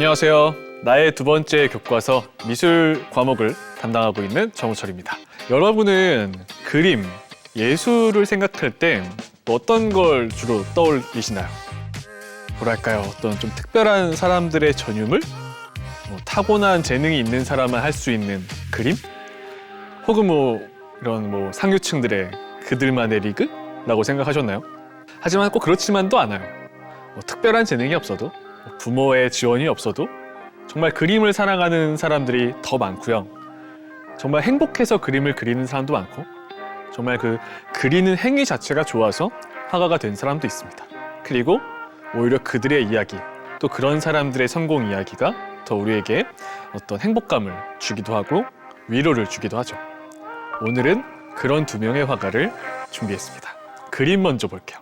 안녕하세요. 나의 두 번째 교과서 미술 과목을 담당하고 있는 정우철입니다. 여러분은 그림, 예술을 생각할 때 어떤 걸 주로 떠올리시나요? 뭐랄까요? 어떤 좀 특별한 사람들의 전유물? 타고난 재능이 있는 사람만 할 수 있는 그림? 혹은 이런 상류층들의 그들만의 리그라고 생각하셨나요? 하지만 꼭 그렇지만도 않아요. 특별한 재능이 없어도, 부모의 지원이 없어도 정말 그림을 사랑하는 사람들이 더 많고요. 정말 행복해서 그림을 그리는 사람도 많고, 정말 그 그리는 행위 자체가 좋아서 화가가 된 사람도 있습니다. 그리고 오히려 그들의 이야기, 또 그런 사람들의 성공 이야기가 더 우리에게 어떤 행복감을 주기도 하고 위로를 주기도 하죠. 오늘은 그런 두 명의 화가를 준비했습니다. 그림 먼저 볼게요.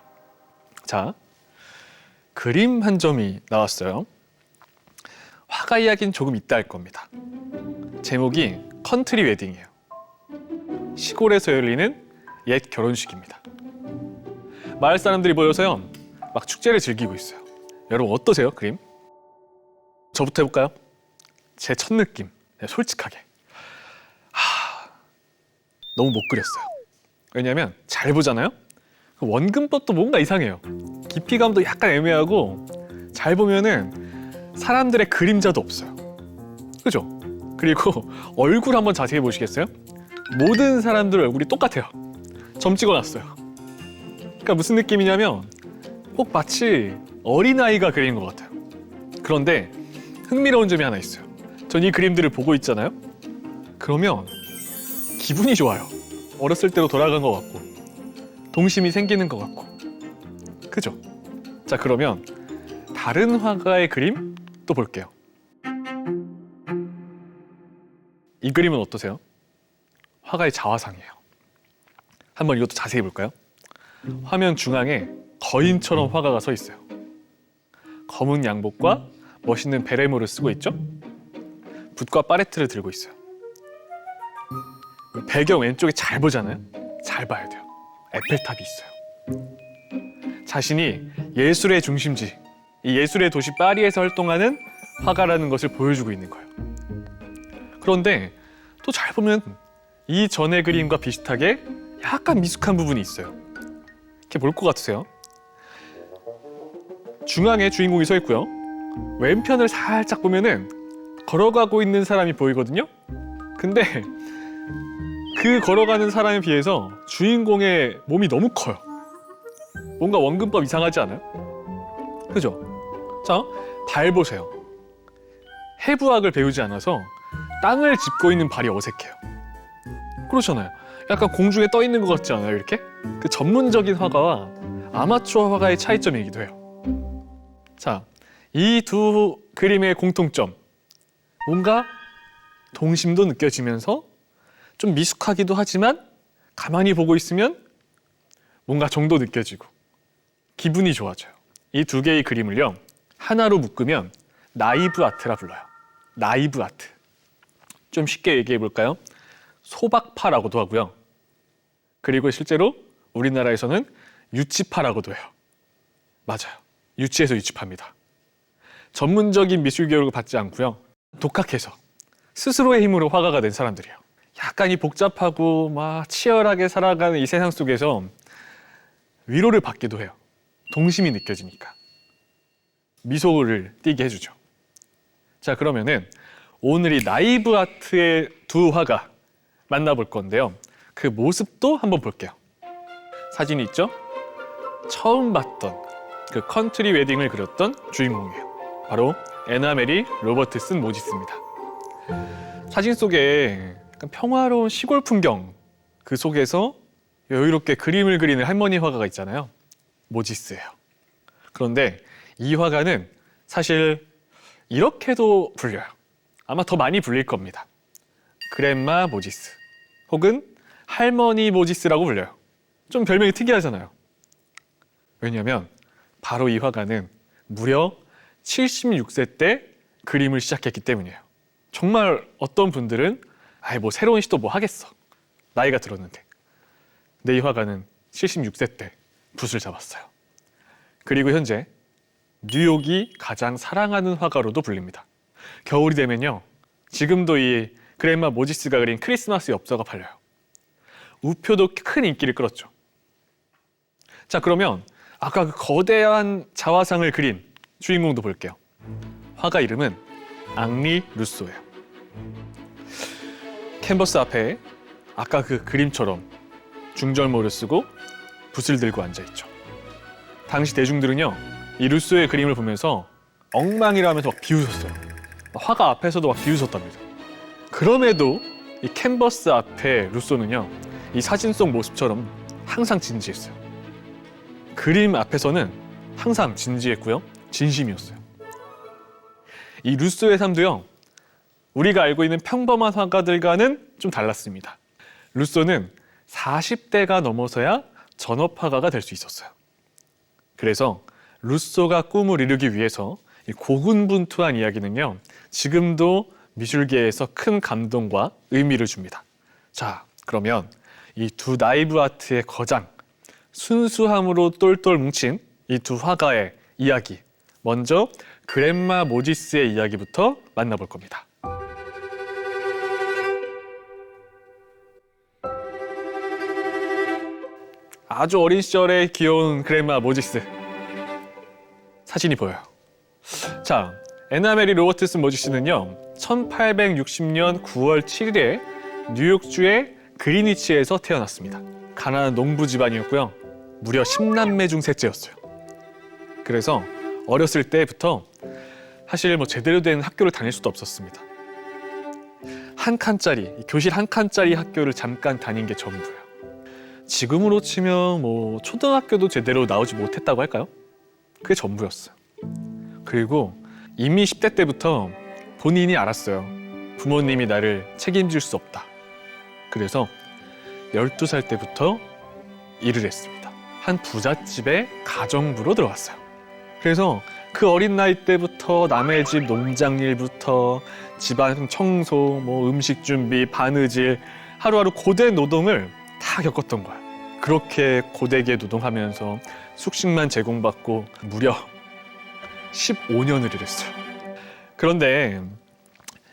자, 그림 한 점이 나왔어요. 화가 이야기는 조금 이따 할 겁니다. 제목이 컨트리 웨딩이에요. 시골에서 열리는 옛 결혼식입니다. 마을 사람들이 모여서요, 막 축제를 즐기고 있어요. 여러분 어떠세요, 그림? 저부터 해볼까요? 제 첫 느낌, 솔직하게. 너무 못 그렸어요. 왜냐면 잘 보잖아요? 원근법도 뭔가 이상해요. 깊이감도 약간 애매하고, 잘 보면은 사람들의 그림자도 없어요. 그죠? 그리고 얼굴 한번 자세히 보시겠어요? 모든 사람들 얼굴이 똑같아요. 점 찍어놨어요. 그러니까 무슨 느낌이냐면 꼭 마치 어린아이가 그린 것 같아요. 그런데 흥미로운 점이 하나 있어요. 전 이 그림들을 보고 있잖아요? 그러면 기분이 좋아요. 어렸을 때로 돌아간 것 같고, 동심이 생기는 것 같고. 그죠? 자, 그러면 다른 화가의 그림 또 볼게요. 이 그림은 어떠세요? 화가의 자화상이에요. 한번 이것도 자세히 볼까요? 화면 중앙에 거인처럼 화가가 서 있어요. 검은 양복과 멋있는 베레모를 쓰고 있죠? 붓과 팔레트를 들고 있어요. 배경 왼쪽에 잘 보잖아요? 잘 봐야 돼요. 에펠탑이 있어요. 자신이 예술의 중심지, 이 예술의 도시 파리에서 활동하는 화가라는 것을 보여주고 있는 거예요. 그런데 또 잘 보면 이 전의 그림과 비슷하게 약간 미숙한 부분이 있어요. 이게 뭘 것 같으세요? 중앙에 주인공이 서 있고요. 왼편을 살짝 보면은 걸어가고 있는 사람이 보이거든요. 근데 그 걸어가는 사람에 비해서 주인공의 몸이 너무 커요. 뭔가 원근법 이상하지 않아요? 그죠? 자, 발 보세요. 해부학을 배우지 않아서 땅을 짚고 있는 발이 어색해요. 그렇잖아요. 약간 공중에 떠 있는 것 같지 않아요, 이렇게? 그 전문적인 화가와 아마추어 화가의 차이점이기도 해요. 자, 이 두 그림의 공통점. 뭔가 동심도 느껴지면서 좀 미숙하기도 하지만 가만히 보고 있으면 뭔가 정도 느껴지고 기분이 좋아져요. 이 두 개의 그림을요, 하나로 묶으면 나이브 아트라 불러요. 나이브 아트. 좀 쉽게 얘기해 볼까요? 소박파라고도 하고요. 그리고 실제로 우리나라에서는 유치파라고도 해요. 맞아요. 유치해서 유치파입니다. 전문적인 미술 교육을 받지 않고요. 독학해서 스스로의 힘으로 화가가 된 사람들이에요. 약간 이 복잡하고 막 치열하게 살아가는 이 세상 속에서 위로를 받기도 해요. 동심이 느껴지니까. 미소를 띠게 해주죠. 자, 그러면은 오늘 이 나이브 아트의 두 화가 만나볼 건데요. 그 모습도 한번 볼게요. 사진이 있죠? 처음 봤던 그 컨트리 웨딩을 그렸던 주인공이에요. 바로 애나 메리 로버트슨 모지스입니다. 사진 속에 약간 평화로운 시골 풍경, 그 속에서 여유롭게 그림을 그리는 할머니 화가가 있잖아요. 모지스예요. 그런데 이 화가는 사실 이렇게도 불려요. 아마 더 많이 불릴 겁니다. 그랜마 모지스 혹은 할머니 모지스라고 불려요. 좀 별명이 특이하잖아요. 왜냐하면 바로 이 화가는 무려 76세 때 그림을 시작했기 때문이에요. 정말 어떤 분들은 새로운 시도 하겠어. 나이가 들었는데. 근데 이 화가는 76세 때 붓을 잡았어요. 그리고 현재 뉴욕이 가장 사랑하는 화가로도 불립니다. 겨울이 되면요, 지금도 이 그랜마 모지스가 그린 크리스마스 엽서가 팔려요. 우표도 큰 인기를 끌었죠. 자, 그러면 아까 그 거대한 자화상을 그린 주인공도 볼게요. 화가 이름은 앙리 루소예요. 캔버스 앞에 아까 그 그림처럼 중절모를 쓰고 붓을 들고 앉아있죠. 당시 대중들은요, 이 루소의 그림을 보면서 엉망이라 하면서 막 비웃었어요. 화가 앞에서도 막 비웃었답니다. 그럼에도 이 캔버스 앞에 루소는요, 이 사진 속 모습처럼 항상 진지했어요. 그림 앞에서는 항상 진지했고요, 진심이었어요. 이 루소의 삶도요, 우리가 알고 있는 평범한 화가들과는 좀 달랐습니다. 루소는 40대가 넘어서야 전업화가가 될 수 있었어요. 그래서 루소가 꿈을 이루기 위해서 이 고군분투한 이야기는요, 지금도 미술계에서 큰 감동과 의미를 줍니다. 자, 그러면 이 두 나이브 아트의 거장, 순수함으로 똘똘 뭉친 이 두 화가의 이야기, 먼저 그랜마 모지스의 이야기부터 만나볼 겁니다. 아주 어린 시절의 귀여운 그랜마 모지스 사진이 보여요. 자, 애나메리 로버트슨 모지스는요, 1860년 9월 7일에 뉴욕주의 그리니치에서 태어났습니다. 가난한 농부 집안이었고요, 무려 10남매 중 셋째였어요. 그래서 어렸을 때부터 사실 제대로 된 학교를 다닐 수도 없었습니다. 한 칸짜리, 교실 한 칸짜리 학교를 잠깐 다닌 게 전부예요. 지금으로 치면 초등학교도 제대로 나오지 못했다고 할까요? 그게 전부였어요. 그리고 이미 10대 때부터 본인이 알았어요. 부모님이 나를 책임질 수 없다. 그래서 12살 때부터 일을 했습니다. 한 부잣집의 가정부로 들어갔어요. 그래서 그 어린 나이 때부터 남의 집 농장 일부터 집안 청소, 음식 준비, 바느질, 하루하루 고된 노동을 다 겪었던 거야. 그렇게 고되게 노동하면서 숙식만 제공받고 무려 15년을 일했어요. 그런데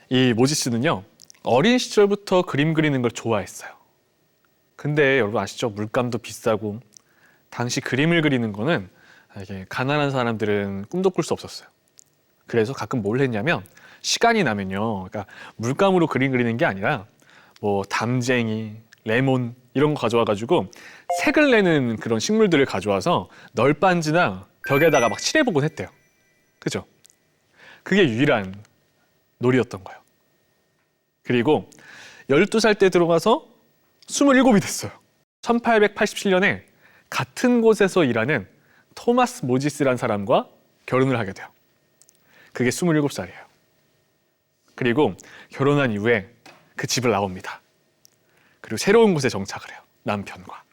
이 모지스는요, 어린 시절부터 그림 그리는 걸 좋아했어요. 근데 여러분 아시죠? 물감도 비싸고 당시 그림을 그리는 거는 이게 가난한 사람들은 꿈도 꿀 수 없었어요. 그래서 가끔 뭘 했냐면 시간이 나면요, 그러니까 물감으로 그림 그리는 게 아니라 담쟁이, 레몬 이런 거 가져와가지고 색을 내는 그런 식물들을 가져와서 널빤지나 벽에다가 막 칠해보곤 했대요. 그죠? 그게 유일한 놀이였던 거예요. 그리고 12살 때 들어가서 27이 됐어요. 1887년에 같은 곳에서 일하는 토마스 모지스라는 사람과 결혼을 하게 돼요. 그게 27살이에요. 그리고 결혼한 이후에 그 집을 나옵니다. 그리고 새로운 곳에 정착을 해요. 남편과.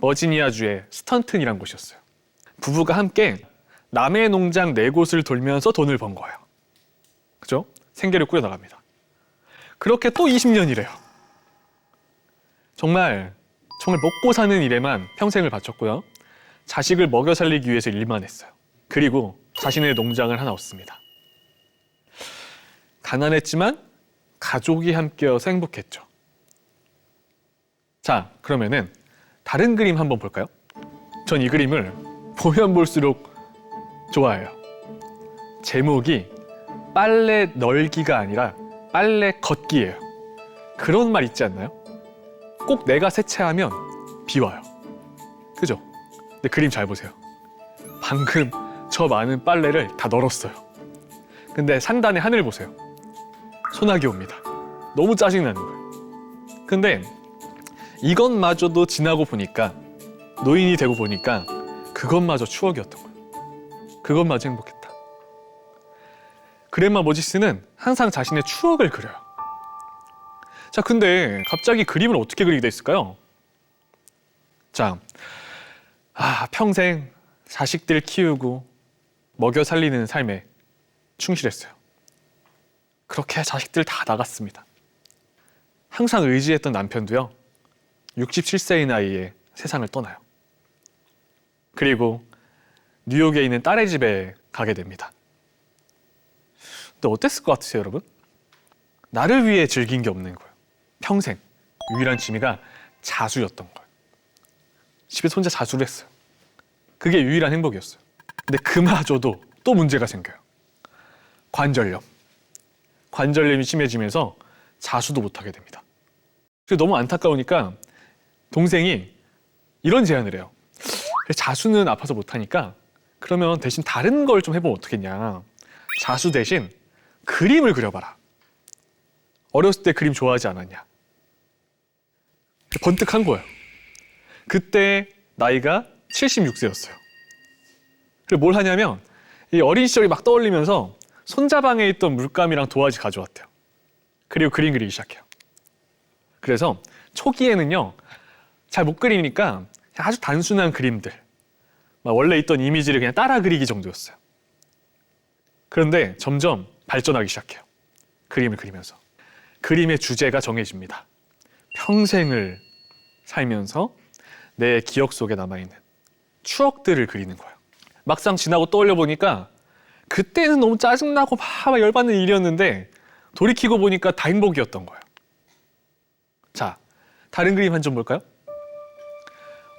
버지니아주의 스턴튼이란 곳이었어요. 부부가 함께 남의 농장 4곳을 돌면서 돈을 번 거예요. 그죠? 생계를 꾸려나갑니다. 그렇게 또 20년이래요. 정말 먹고 사는 일에만 평생을 바쳤고요. 자식을 먹여 살리기 위해서 일만 했어요. 그리고 자신의 농장을 하나 얻습니다. 가난했지만 가족이 함께여서 행복했죠. 자, 그러면은 다른 그림 한번 볼까요? 전 이 그림을 보면 볼수록 좋아해요. 제목이 빨래 널기가 아니라 빨래 걷기예요. 그런 말 있지 않나요? 꼭 내가 세차하면 비와요. 그죠? 근데 그림 잘 보세요. 방금 저 많은 빨래를 다 널었어요. 근데 상단에 하늘 보세요. 소나기 옵니다. 너무 짜증나는 거예요. 근데 이것마저도 지나고 보니까, 노인이 되고 보니까 그것마저 추억이었던 거예요. 그것마저 행복했다. 그랜마 모지스는 항상 자신의 추억을 그려요. 자, 근데 갑자기 그림을 어떻게 그리게 됐을까요? 자, 평생 자식들 키우고 먹여 살리는 삶에 충실했어요. 그렇게 자식들 다 나갔습니다. 항상 의지했던 남편도요, 67세의 나이에 세상을 떠나요. 그리고 뉴욕에 있는 딸의 집에 가게 됩니다. 근데 어땠을 것 같으세요, 여러분? 나를 위해 즐긴 게 없는 거예요. 평생 유일한 취미가 자수였던 거예요. 집에서 혼자 자수를 했어요. 그게 유일한 행복이었어요. 근데 그마저도 또 문제가 생겨요. 관절염. 관절염이 심해지면서 자수도 못하게 됩니다. 그래서 너무 안타까우니까 동생이 이런 제안을 해요. 자수는 아파서 못하니까 그러면 대신 다른 걸 좀 해보면 어떻겠냐. 자수 대신 그림을 그려봐라. 어렸을 때 그림 좋아하지 않았냐. 번뜩한 거예요. 그때 나이가 76세였어요. 그리고 뭘 하냐면 이 어린 시절이 막 떠올리면서 손자방에 있던 물감이랑 도화지 가져왔대요. 그리고 그림 그리기 시작해요. 그래서 초기에는요, 잘 못 그리니까 아주 단순한 그림들, 원래 있던 이미지를 그냥 따라 그리기 정도였어요. 그런데 점점 발전하기 시작해요. 그림을 그리면서. 그림의 주제가 정해집니다. 평생을 살면서 내 기억 속에 남아있는 추억들을 그리는 거예요. 막상 지나고 떠올려 보니까 그때는 너무 짜증나고 막 열받는 일이었는데 돌이키고 보니까 다 행복이었던 거예요. 자, 다른 그림 한 점 볼까요?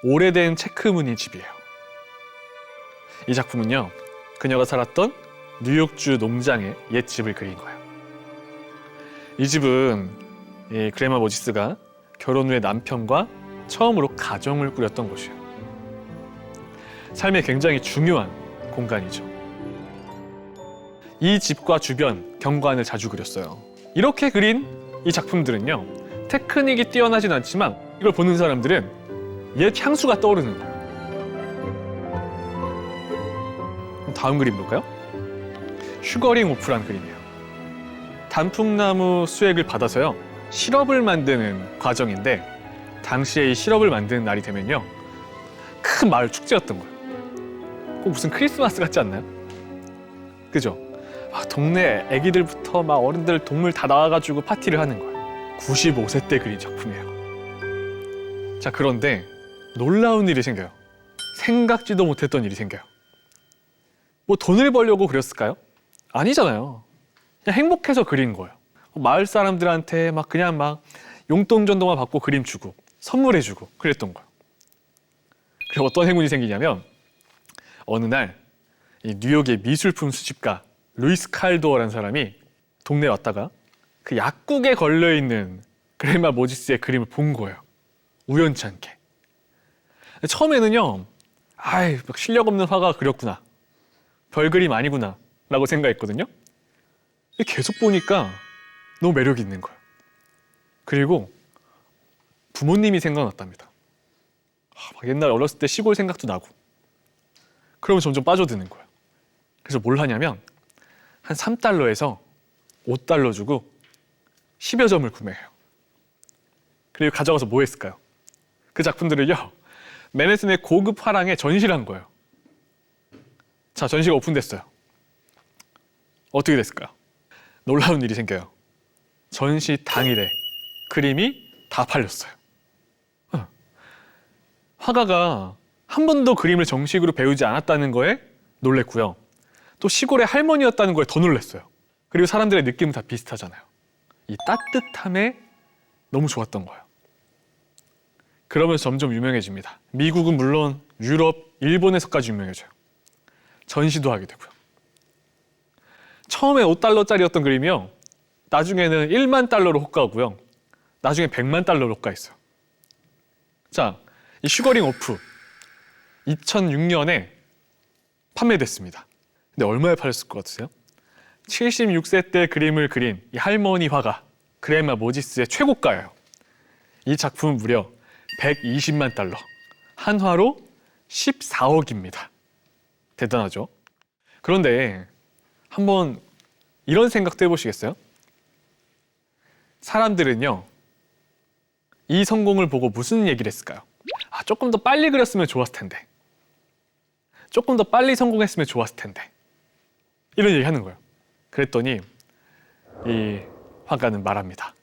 오래된 체크무늬 집이에요. 이 작품은요, 그녀가 살았던 뉴욕주 농장의 옛 집을 그린 거예요. 이 집은 그레마 모지스가 결혼 후에 남편과 처음으로 가정을 꾸렸던 곳이에요. 삶에 굉장히 중요한 공간이죠. 이 집과 주변 경관을 자주 그렸어요. 이렇게 그린 이 작품들은요, 테크닉이 뛰어나진 않지만 이걸 보는 사람들은 옛 향수가 떠오르는 거예요. 다음 그림 볼까요? 슈거링 오프란 그림이에요. 단풍나무 수액을 받아서요, 시럽을 만드는 과정인데 당시에 이 시럽을 만드는 날이 되면요, 큰 마을 축제였던 거예요. 꼭 무슨 크리스마스 같지 않나요? 그죠? 동네 애기들부터 막 어른들, 동물 다 나와가지고 파티를 하는 거예요. 95세 때 그린 작품이에요. 자, 그런데 놀라운 일이 생겨요. 생각지도 못했던 일이 생겨요. 뭐 돈을 벌려고 그렸을까요? 아니잖아요. 그냥 행복해서 그린 거예요. 마을 사람들한테 그냥 용돈 정도만 받고 그림 주고 선물해주고 그랬던 거예요. 그리고 어떤 행운이 생기냐면 어느 날 이 뉴욕의 미술품 수집가 루이스 칼도어라는 사람이 동네에 왔다가 그 약국에 걸려있는 그레마 모지스의 그림을 본 거예요. 우연치 않게. 처음에는요, 실력 없는 화가 그렸구나, 별그림 아니구나 라고 생각했거든요. 계속 보니까 너무 매력이 있는 거예요. 그리고 부모님이 생각났답니다. 옛날 어렸을 때 시골 생각도 나고. 그러면 점점 빠져드는 거예요. 그래서 뭘 하냐면 한 3달러에서 5달러 주고 10여 점을 구매해요. 그리고 가져가서 뭐 했을까요? 그 작품들을요, 맨해튼의 고급 화랑에 전시를 한 거예요. 자, 전시가 오픈됐어요. 어떻게 됐을까요? 놀라운 일이 생겨요. 전시 당일에 그림이 다 팔렸어요. 화가가 한 번도 그림을 정식으로 배우지 않았다는 거에 놀랬고요. 또 시골의 할머니였다는 거에 더 놀랐어요. 그리고 사람들의 느낌은 다 비슷하잖아요. 이 따뜻함에 너무 좋았던 거예요. 그러면서 점점 유명해집니다. 미국은 물론 유럽, 일본에서까지 유명해져요. 전시도 하게 되고요. 처음에 5달러짜리였던 그림이요, 나중에는 1만 달러로 호가고요, 나중에 100만 달러로 호가했어요. 자, 이 슈거링 오프 2006년에 판매됐습니다. 근데 얼마에 팔렸을 것 같으세요? 76세 때 그림을 그린 이 할머니 화가 그레마 모지스의 최고가예요. 이 작품은 무려 120만 달러, 한화로 14억입니다. 대단하죠? 그런데 한번 이런 생각도 해보시겠어요? 사람들은요, 이 성공을 보고 무슨 얘기를 했을까요? 조금 더 빨리 그렸으면 좋았을 텐데, 조금 더 빨리 성공했으면 좋았을 텐데, 이런 얘기 하는 거예요. 그랬더니 이 화가는 말합니다.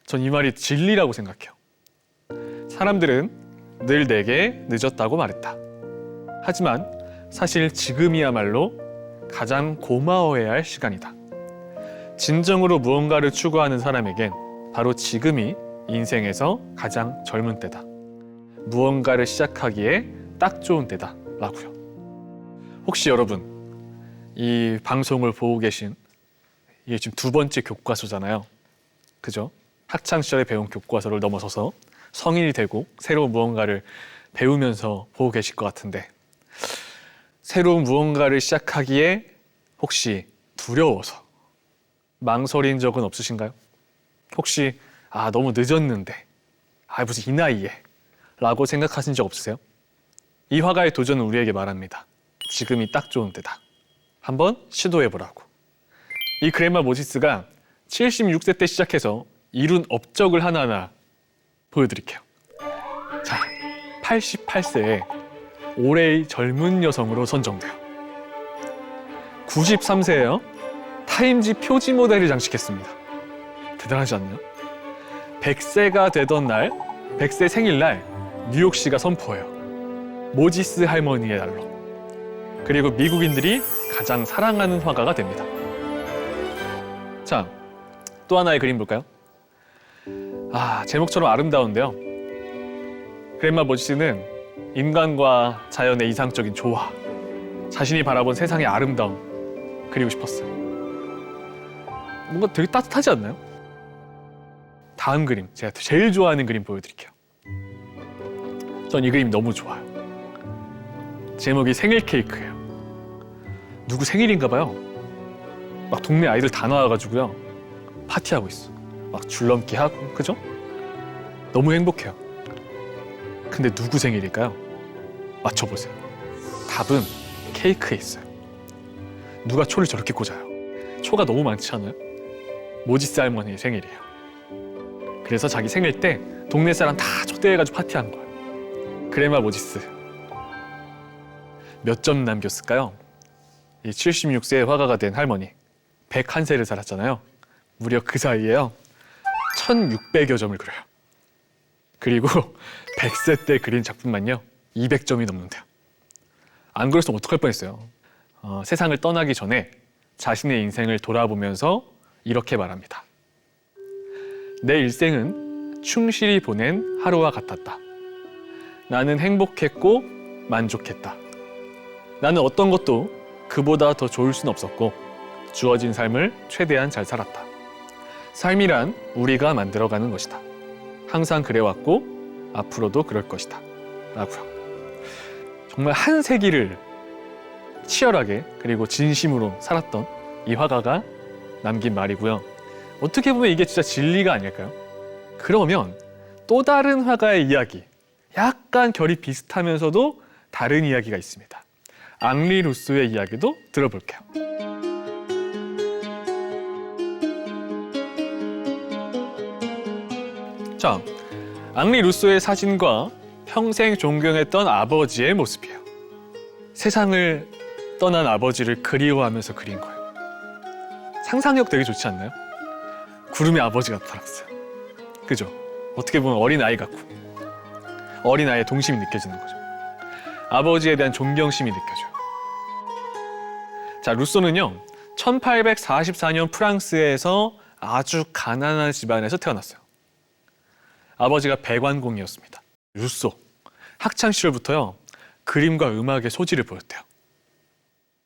전 이 말이 진리라고 생각해요. 사람들은 늘 내게 늦었다고 말했다. 하지만 사실 지금이야말로 가장 고마워해야 할 시간이다. 진정으로 무언가를 추구하는 사람에겐 바로 지금이 인생에서 가장 젊은 때다. 무언가를 시작하기에 딱 좋은 때다 라고요. 혹시 여러분 이 방송을 보고 계신, 이게 지금 두 번째 교과서잖아요. 그죠? 학창시절에 배운 교과서를 넘어서서 성인이 되고 새로운 무언가를 배우면서 보고 계실 것 같은데, 새로운 무언가를 시작하기에 혹시 두려워서 망설인 적은 없으신가요? 혹시 너무 늦었는데, 무슨 이 나이에 라고 생각하신 적 없으세요? 이 화가의 도전은 우리에게 말합니다. 지금이 딱 좋은 때다. 한번 시도해보라고. 이 그레마 모지스가 76세 때 시작해서 이룬 업적을 하나하나 보여드릴게요. 자, 88세에 올해의 젊은 여성으로 선정돼요. 93세에요. 타임지 표지 모델을 장식했습니다. 대단하지 않나요? 100세가 되던 날, 100세 생일날 뉴욕시가 선포해요. 모지스 할머니의 날로. 그리고 미국인들이 가장 사랑하는 화가가 됩니다. 자, 또 하나의 그림 볼까요? 제목처럼 아름다운데요. 그레마 모지스는 인간과 자연의 이상적인 조화, 자신이 바라본 세상의 아름다움 그리고 싶었어요. 뭔가 되게 따뜻하지 않나요? 다음 그림, 제가 제일 좋아하는 그림 보여드릴게요. 전 이 그림 너무 좋아요. 제목이 생일 케이크예요. 누구 생일인가 봐요. 막 동네 아이들 다 나와가지고요, 파티하고 있어. 막 줄넘기 하고, 그죠? 너무 행복해요. 근데 누구 생일일까요? 맞춰보세요. 답은 케이크에 있어요. 누가 초를 저렇게 꽂아요? 초가 너무 많지 않아요? 모지스 할머니의 생일이에요. 그래서 자기 생일 때 동네 사람 다 초대해가지고 파티한 거예요. 그레마 모지스. 몇 점 남겼을까요? 이 76세의 화가가 된 할머니, 101세를 살았잖아요. 무려 그 사이에요, 1600여 점을 그려요. 그리고 100세 때 그린 작품만요, 200점이 넘는데요. 안 그랬으면 어떡할 뻔했어요. 세상을 떠나기 전에 자신의 인생을 돌아보면서 이렇게 말합니다. 내 일생은 충실히 보낸 하루와 같았다. 나는 행복했고 만족했다. 나는 어떤 것도 그보다 더 좋을 순 없었고 주어진 삶을 최대한 잘 살았다. 삶이란 우리가 만들어가는 것이다. 항상 그래왔고 앞으로도 그럴 것이다. 라고요. 정말 한 세기를 치열하게 그리고 진심으로 살았던 이 화가가 남긴 말이고요. 어떻게 보면 이게 진짜 진리가 아닐까요? 그러면 또 다른 화가의 이야기, 약간 결이 비슷하면서도 다른 이야기가 있습니다. 앙리 루소의 이야기도 들어볼게요. 자, 앙리 루소의 사진과 평생 존경했던 아버지의 모습이에요. 세상을 떠난 아버지를 그리워하면서 그린 거예요. 상상력 되게 좋지 않나요? 구름의 아버지가 나타났어요. 그죠? 어떻게 보면 어린아이 같고 어린아이의 동심이 느껴지는 거죠. 아버지에 대한 존경심이 느껴져요. 자, 루소는요, 1844년 프랑스에서 아주 가난한 집안에서 태어났어요. 아버지가 배관공이었습니다. 루소, 학창시절부터요, 그림과 음악의 소질을 보였대요.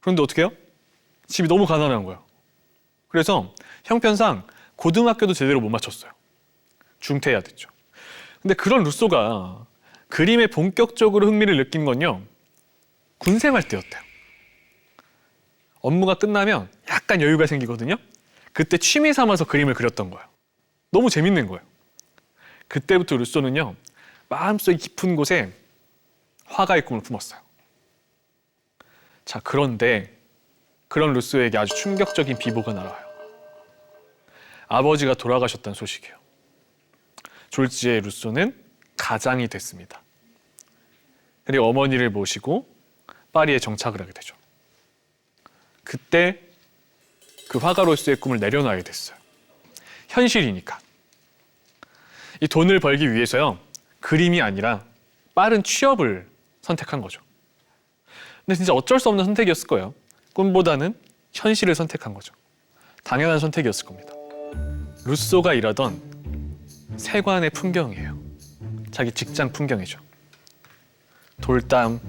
그런데 어떻게 해요? 집이 너무 가난한 거예요. 그래서 형편상 고등학교도 제대로 못 마쳤어요. 중퇴해야 됐죠. 근데 그런 루소가 그림에 본격적으로 흥미를 느낀 건요, 군생활 때였대요. 업무가 끝나면 약간 여유가 생기거든요. 그때 취미 삼아서 그림을 그렸던 거예요. 너무 재밌는 거예요. 그때부터 루소는요, 마음속 깊은 곳에 화가의 꿈을 품었어요. 자, 그런데 그런 루소에게 아주 충격적인 비보가 날아와요. 아버지가 돌아가셨다는 소식이에요. 졸지에 루소는 가장이 됐습니다. 그리고 어머니를 모시고 파리에 정착을 하게 되죠. 그때 그 화가로서의 꿈을 내려놔야 됐어요. 현실이니까. 이 돈을 벌기 위해서요, 그림이 아니라 빠른 취업을 선택한 거죠. 근데 진짜 어쩔 수 없는 선택이었을 거예요. 꿈보다는 현실을 선택한 거죠. 당연한 선택이었을 겁니다. 루소가 일하던 세관의 풍경이에요. 자기 직장 풍경이죠. 돌담,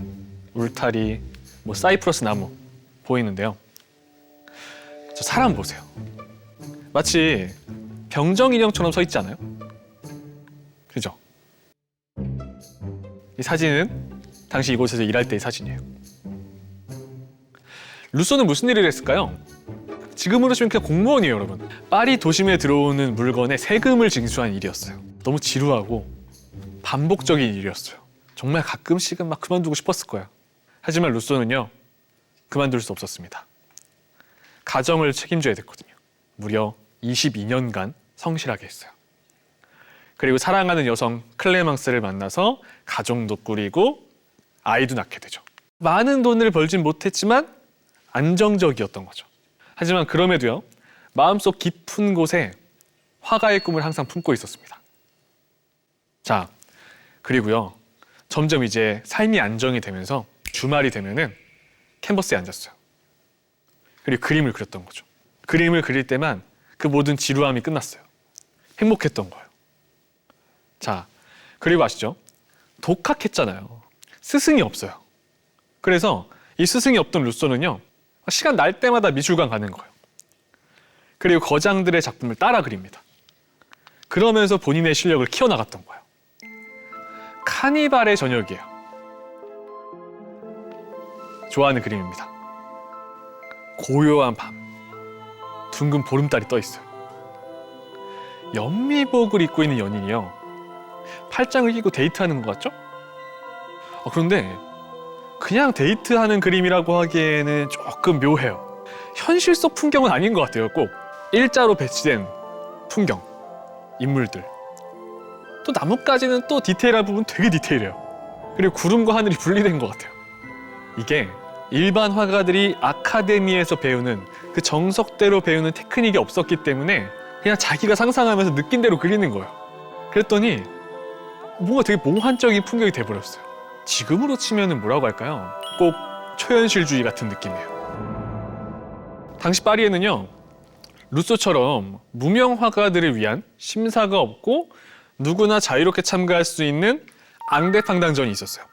울타리, 사이프러스 나무 보이는데요. 저 사람 보세요. 마치 병정 인형처럼 서 있지 않아요? 그죠? 이 사진은 당시 이곳에서 일할 때의 사진이에요. 루소는 무슨 일을 했을까요? 지금으로 치면 그냥 공무원이에요, 여러분. 파리 도심에 들어오는 물건에 세금을 징수한 일이었어요. 너무 지루하고 반복적인 일이었어요. 정말 가끔씩은 막 그만두고 싶었을 거예요. 하지만 루소는요, 그만둘 수 없었습니다. 가정을 책임져야 됐거든요. 무려 22년간 성실하게 했어요. 그리고 사랑하는 여성 클레망스를 만나서 가정도 꾸리고 아이도 낳게 되죠. 많은 돈을 벌진 못했지만 안정적이었던 거죠. 하지만 그럼에도요, 마음속 깊은 곳에 화가의 꿈을 항상 품고 있었습니다. 자, 그리고요, 점점 이제 삶이 안정이 되면서 주말이 되면은 캔버스에 앉았어요. 그리고 그림을 그렸던 거죠. 그림을 그릴 때만 그 모든 지루함이 끝났어요. 행복했던 거예요. 자, 그리고 아시죠? 독학했잖아요. 스승이 없어요. 그래서 이 스승이 없던 루소는요, 시간 날 때마다 미술관 가는 거예요. 그리고 거장들의 작품을 따라 그립니다. 그러면서 본인의 실력을 키워나갔던 거예요. 카니발의 저녁이에요. 좋아하는 그림입니다. 고요한 밤, 둥근 보름달이 떠 있어요. 연미복을 입고 있는 연인이요, 팔짱을 끼고 데이트하는 것 같죠? 그런데 그냥 데이트하는 그림이라고 하기에는 조금 묘해요. 현실 속 풍경은 아닌 것 같아요. 꼭 일자로 배치된 풍경, 인물들. 또 나뭇가지는 또 디테일한 부분 되게 디테일해요. 그리고 구름과 하늘이 분리된 것 같아요. 이게 일반 화가들이 아카데미에서 배우는 그 정석대로 배우는 테크닉이 없었기 때문에 그냥 자기가 상상하면서 느낀 대로 그리는 거예요. 그랬더니 뭔가 되게 몽환적인 풍경이 돼버렸어요. 지금으로 치면은 뭐라고 할까요? 꼭 초현실주의 같은 느낌이에요. 당시 파리에는요, 루소처럼 무명 화가들을 위한 심사가 없고 누구나 자유롭게 참가할 수 있는 앙대팡당전이 있었어요.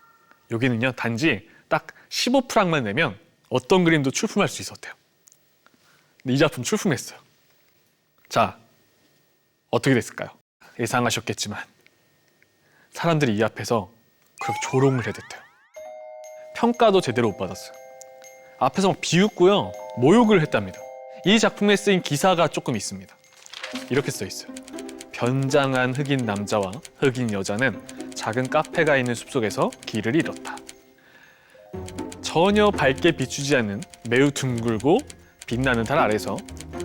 여기는요, 단지 딱 15프랑만 내면 어떤 그림도 출품할 수 있었대요. 근데 이 작품 출품했어요. 자, 어떻게 됐을까요? 예상하셨겠지만 사람들이 이 앞에서 그렇게 조롱을 해댔대요. 평가도 제대로 못 받았어요. 앞에서 막 비웃고요, 모욕을 했답니다. 이 작품에 쓰인 기사가 조금 있습니다. 이렇게 써 있어요. 변장한 흑인 남자와 흑인 여자는 작은 카페가 있는 숲속에서 길을 잃었다. 전혀 밝게 비추지 않는 매우 둥글고 빛나는 달 아래서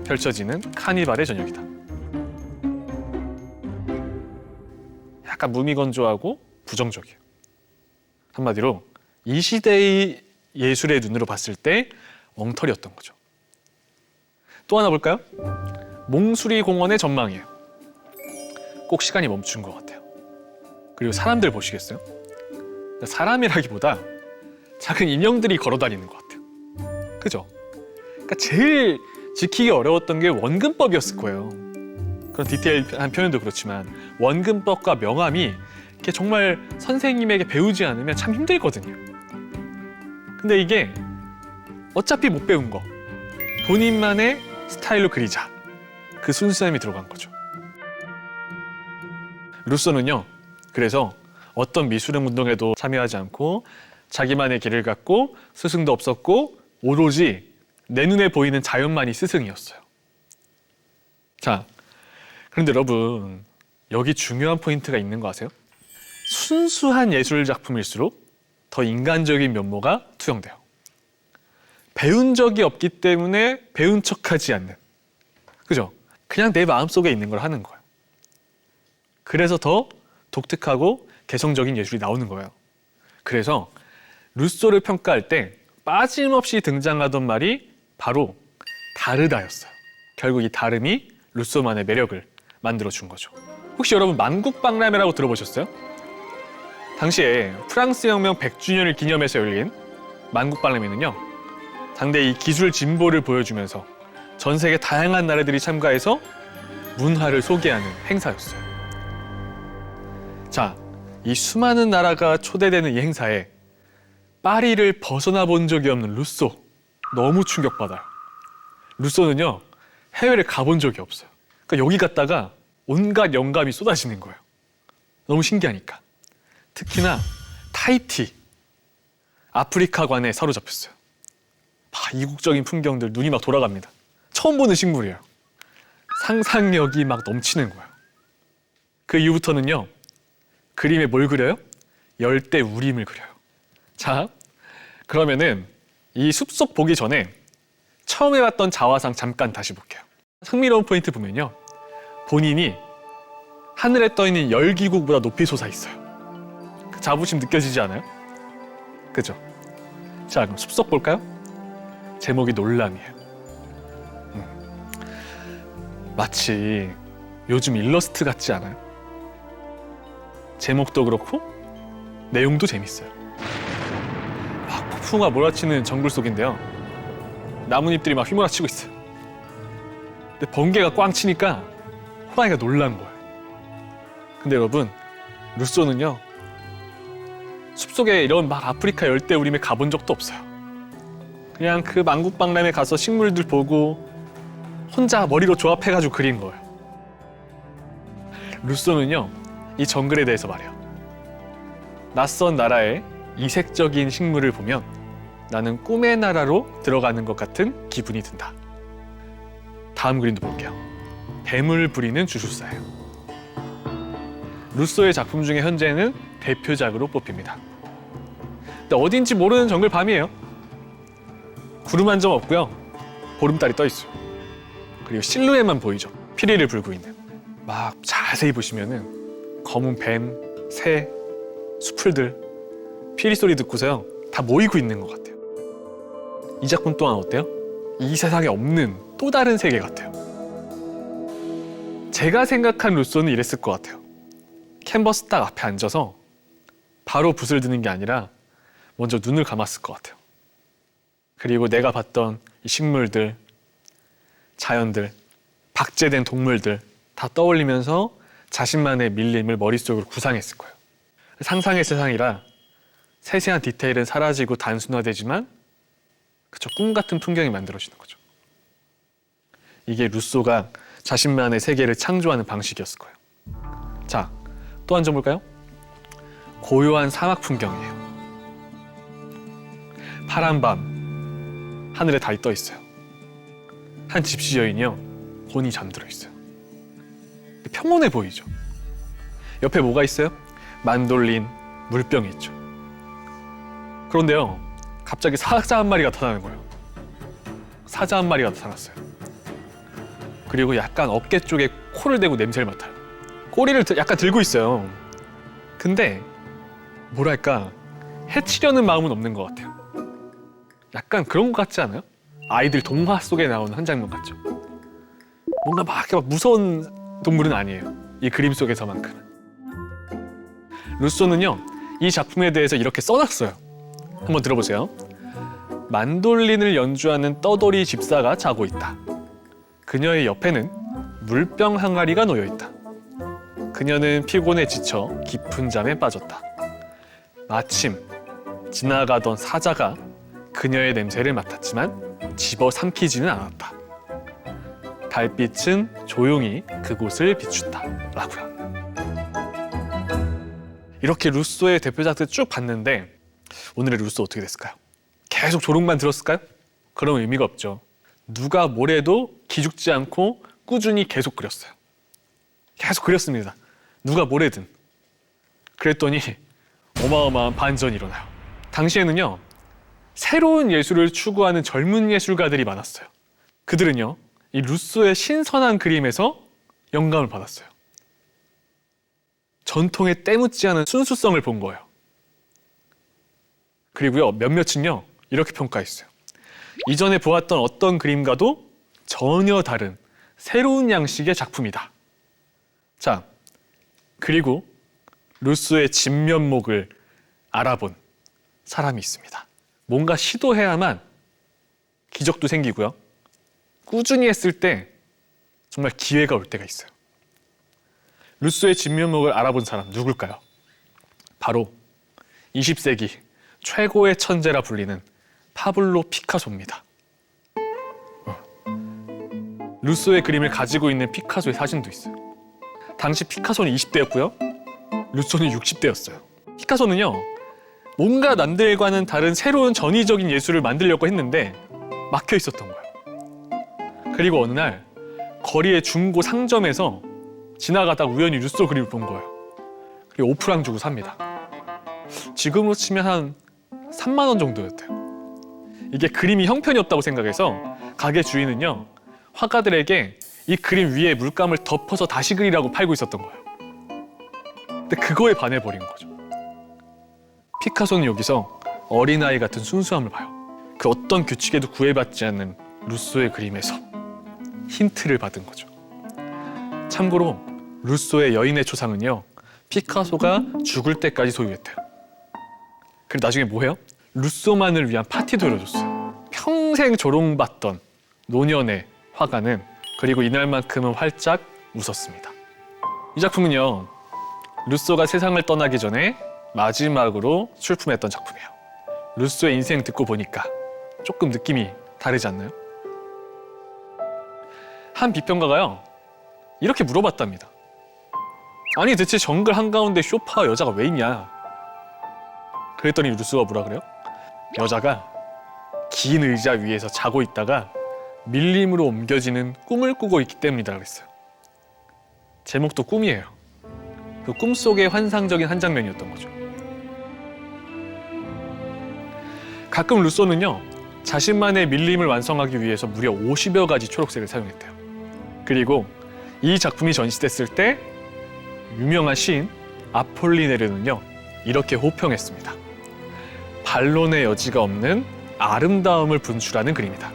펼쳐지는 카니발의 저녁이다. 약간 무미건조하고 부정적이에요. 한마디로 이 시대의 예술의 눈으로 봤을 때 엉터리였던 거죠. 또 하나 볼까요? 몽수리 공원의 전망이에요. 꼭 시간이 멈춘 것 같아요. 그리고 사람들 보시겠어요? 사람이라기보다 작은 인형들이 걸어다니는 것 같아요. 그죠? 그러니까 제일 지키기 어려웠던 게 원근법이었을 거예요. 그런 디테일한 표현도 그렇지만 원근법과 명암이 이게 정말 선생님에게 배우지 않으면 참 힘들거든요. 근데 이게 어차피 못 배운 거, 본인만의 스타일로 그리자, 그 순수함이 들어간 거죠. 루소는요, 그래서 어떤 미술의 운동에도 참여하지 않고 자기만의 길을 갖고 스승도 없었고 오로지 내 눈에 보이는 자연만이 스승이었어요. 자, 그런데 여러분, 여기 중요한 포인트가 있는 거 아세요? 순수한 예술 작품일수록 더 인간적인 면모가 투영돼요. 배운 적이 없기 때문에 배운 척하지 않는, 그죠? 그냥 내 마음속에 있는 걸 하는 거예요. 그래서 더 독특하고 개성적인 예술이 나오는 거예요. 그래서 루소를 평가할 때 빠짐없이 등장하던 말이 바로 다르다였어요. 결국 이 다름이 루소만의 매력을 만들어준 거죠. 혹시 여러분 만국박람회라고 들어보셨어요? 당시에 프랑스 혁명 100주년을 기념해서 열린 만국박람회는요, 당대 이 기술 진보를 보여주면서 전 세계 다양한 나라들이 참가해서 문화를 소개하는 행사였어요. 자, 이 수많은 나라가 초대되는 이 행사에 파리를 벗어나 본 적이 없는 루소, 너무 충격받아요. 루소는요, 해외를 가본 적이 없어요. 그러니까 여기 갔다가 온갖 영감이 쏟아지는 거예요. 너무 신기하니까. 특히나 타히티, 아프리카관에 사로잡혔어요. 이국적인 풍경들, 눈이 막 돌아갑니다. 처음 보는 식물이에요. 상상력이 막 넘치는 거예요. 그 이후부터는요, 그림에 뭘 그려요? 열대 우림을 그려요. 자, 그러면은 이 숲속 보기 전에 처음 해봤던 자화상 잠깐 다시 볼게요. 흥미로운 포인트 보면요, 본인이 하늘에 떠 있는 열기국보다 높이 솟아 있어요. 그 자부심 느껴지지 않아요? 그죠? 자, 그럼 숲속 볼까요? 제목이 놀람이에요. 마치 요즘 일러스트 같지 않아요? 제목도 그렇고 내용도 재밌어요. 막 폭풍우가 몰아치는 정글 속인데요, 나뭇잎들이 막 휘몰아치고 있어요. 근데 번개가 꽝 치니까 호랑이가 놀란 거예요. 근데 여러분, 루소는요, 숲속에 이런 막 아프리카 열대우림에 가본 적도 없어요. 그냥 그 만국박람회 가서 식물들 보고 혼자 머리로 조합해가지고 그린 거예요. 루소는요, 이 정글에 대해서 말해요. 낯선 나라의 이색적인 식물을 보면 나는 꿈의 나라로 들어가는 것 같은 기분이 든다. 다음 그림도 볼게요. 뱀을 부리는 주술사예요. 루소의 작품 중에 현재는 대표작으로 뽑힙니다. 근데 어딘지 모르는 정글 밤이에요. 구름 한 점 없고요, 보름달이 떠 있어요. 그리고 실루엣만 보이죠. 피리를 불고 있는. 막 자세히 보시면은 검은 뱀, 새, 수풀들, 피리 소리 듣고서요, 다 모이고 있는 것 같아요. 이 작품 또한 어때요? 이 세상에 없는 또 다른 세계 같아요. 제가 생각한 루소는 이랬을 것 같아요. 캔버스 딱 앞에 앉아서 바로 붓을 드는 게 아니라 먼저 눈을 감았을 것 같아요. 그리고 내가 봤던 이 식물들, 자연들, 박제된 동물들 다 떠올리면서 자신만의 밀림을 머릿속으로 구상했을 거예요. 상상의 세상이라 세세한 디테일은 사라지고 단순화되지만 그쵸, 꿈 같은 풍경이 만들어지는 거죠. 이게 루소가 자신만의 세계를 창조하는 방식이었을 거예요. 자, 또 한 점 볼까요? 고요한 사막 풍경이에요. 파란 밤, 하늘에 달이 떠 있어요. 한 집시 여인이요, 곤히 잠들어 있어요. 평온해 보이죠? 옆에 뭐가 있어요? 만돌린, 물병이 있죠. 그런데요, 갑자기 사자 한 마리가 나타나는 거예요. 사자 한 마리가 나타났어요. 그리고 약간 어깨 쪽에 코를 대고 냄새를 맡아요. 꼬리를 약간 들고 있어요. 근데 뭐랄까, 해치려는 마음은 없는 것 같아요. 약간 그런 것 같지 않아요? 아이들 동화 속에 나오는 한 장면 같죠? 뭔가 막 무서운 동물은 아니에요. 이 그림 속에서만큼은. 루소는요, 이 작품에 대해서 이렇게 써놨어요. 한번 들어보세요. 만돌린을 연주하는 떠돌이 집사가 자고 있다. 그녀의 옆에는 물병 항아리가 놓여 있다. 그녀는 피곤에 지쳐 깊은 잠에 빠졌다. 마침 지나가던 사자가 그녀의 냄새를 맡았지만 집어삼키지는 않았다. 달빛은 조용히 그곳을 비춘다. 라고요. 이렇게 루소의 대표작들 쭉 봤는데 오늘의 루소 어떻게 됐을까요? 계속 조롱만 들었을까요? 그런 의미가 없죠. 누가 뭐래도 기죽지 않고 꾸준히 계속 그렸어요. 계속 그렸습니다. 누가 뭐래든. 그랬더니 어마어마한 반전이 일어나요. 당시에는요, 새로운 예술을 추구하는 젊은 예술가들이 많았어요. 그들은요, 이 루소의 신선한 그림에서 영감을 받았어요. 전통에 때묻지 않은 순수성을 본 거예요. 그리고요, 몇몇은요, 이렇게 평가했어요. 이전에 보았던 어떤 그림과도 전혀 다른 새로운 양식의 작품이다. 자, 그리고 루소의 진면목을 알아본 사람이 있습니다. 뭔가 시도해야만 기적도 생기고요. 꾸준히 했을 때 정말 기회가 올 때가 있어요. 루소의 진면목을 알아본 사람 누굴까요? 바로 20세기 최고의 천재라 불리는 파블로 피카소입니다. 루소의 그림을 가지고 있는 피카소의 사진도 있어요. 당시 피카소는 20대였고요. 루소는 60대였어요. 피카소는요, 뭔가 남들과는 다른 새로운 전위적인 예술을 만들려고 했는데 막혀 있었던 거예요. 그리고 어느 날 거리의 중고 상점에서 지나가다 우연히 루소 그림을 본 거예요. 그리고 5프랑 주고 삽니다. 지금으로 치면 한 3만 원 정도였대요. 이게 그림이 형편이 없다고 생각해서 가게 주인은요, 화가들에게 이 그림 위에 물감을 덮어서 다시 그리라고 팔고 있었던 거예요. 근데 그거에 반해버린 거죠. 피카소는 여기서 어린아이 같은 순수함을 봐요. 그 어떤 규칙에도 구애받지 않는 루소의 그림에서 힌트를 받은 거죠. 참고로 루소의 여인의 초상은요, 피카소가 죽을 때까지 소유했대요. 그리고 나중에 뭐해요? 루소만을 위한 파티도 열어줬어요. 평생 조롱받던 노년의 화가는 그리고 이날만큼은 활짝 웃었습니다. 이 작품은요, 루소가 세상을 떠나기 전에 마지막으로 출품했던 작품이에요. 루소의 인생 듣고 보니까 조금 느낌이 다르지 않나요? 한 비평가가요, 이렇게 물어봤답니다. 아니 대체 정글 한가운데 쇼파 여자가 왜 있냐? 그랬더니 루소가 뭐라 그래요? 여자가 긴 의자 위에서 자고 있다가 밀림으로 옮겨지는 꿈을 꾸고 있기 때문이다 그랬어요. 제목도 꿈이에요. 그 꿈속의 환상적인 한 장면이었던 거죠. 가끔 루소는요, 자신만의 밀림을 완성하기 위해서 무려 50여 가지 초록색을 사용했대요. 그리고 이 작품이 전시됐을 때 유명한 시인 아폴리네르는요, 이렇게 호평했습니다. 반론의 여지가 없는 아름다움을 분출하는 그림이다.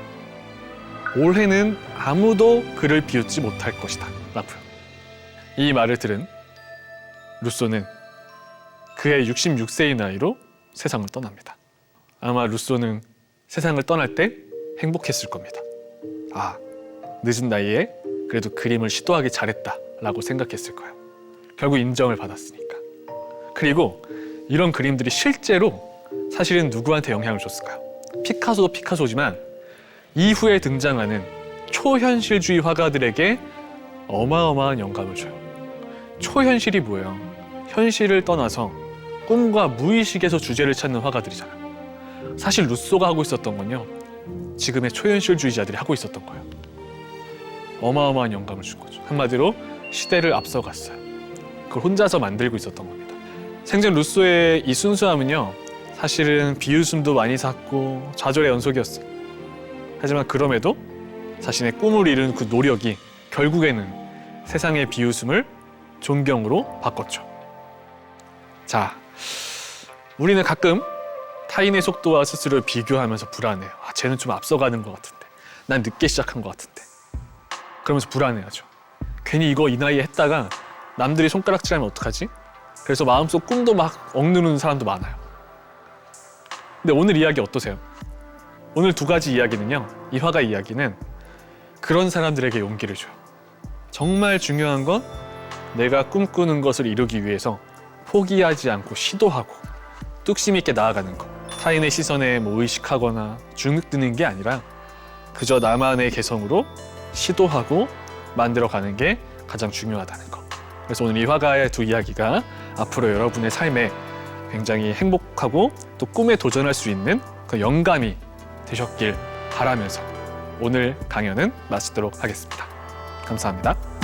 올해는 아무도 그를 비웃지 못할 것이다 라고요. 이 말을 들은 루소는 그의 66세의 나이로 세상을 떠납니다. 아마 루소는 세상을 떠날 때 행복했을 겁니다. 아, 늦은 나이에 그래도 그림을 시도하기 잘했다 라고 생각했을 거예요. 결국 인정을 받았으니까. 그리고 이런 그림들이 실제로 사실은 누구한테 영향을 줬을까요? 피카소도 피카소지만 이후에 등장하는 초현실주의 화가들에게 어마어마한 영감을 줘요. 초현실이 뭐예요? 현실을 떠나서 꿈과 무의식에서 주제를 찾는 화가들이잖아요. 사실 루소가 하고 있었던 건요, 지금의 초현실주의자들이 하고 있었던 거예요. 어마어마한 영감을 준 거죠. 한마디로 시대를 앞서갔어요. 그걸 혼자서 만들고 있었던 겁니다. 생전 루소의 이 순수함은요, 사실은 비웃음도 많이 샀고 좌절의 연속이었어요. 하지만 그럼에도 자신의 꿈을 이룬 그 노력이 결국에는 세상의 비웃음을 존경으로 바꿨죠. 자, 우리는 가끔 타인의 속도와 스스로를 비교하면서 불안해요. 아, 쟤는 좀 앞서가는 것 같은데, 난 늦게 시작한 것 같은데. 그러면서 불안해하죠. 괜히 이거 이 나이에 했다가 남들이 손가락질하면 어떡하지? 그래서 마음속 꿈도 막 억누르는 사람도 많아요. 근데 오늘 이야기 어떠세요? 오늘 두 가지 이야기는요, 이 화가 이야기는 그런 사람들에게 용기를 줘요. 정말 중요한 건 내가 꿈꾸는 것을 이루기 위해서 포기하지 않고 시도하고 뚝심 있게 나아가는 것. 타인의 시선에 의식하거나 주눅드는 게 아니라 그저 나만의 개성으로 시도하고 만들어가는 게 가장 중요하다는 것. 그래서 오늘 이 화가의 두 이야기가 앞으로 여러분의 삶에 굉장히 행복하고 또 꿈에 도전할 수 있는 그 영감이 되셨길 바라면서 오늘 강연은 마치도록 하겠습니다. 감사합니다.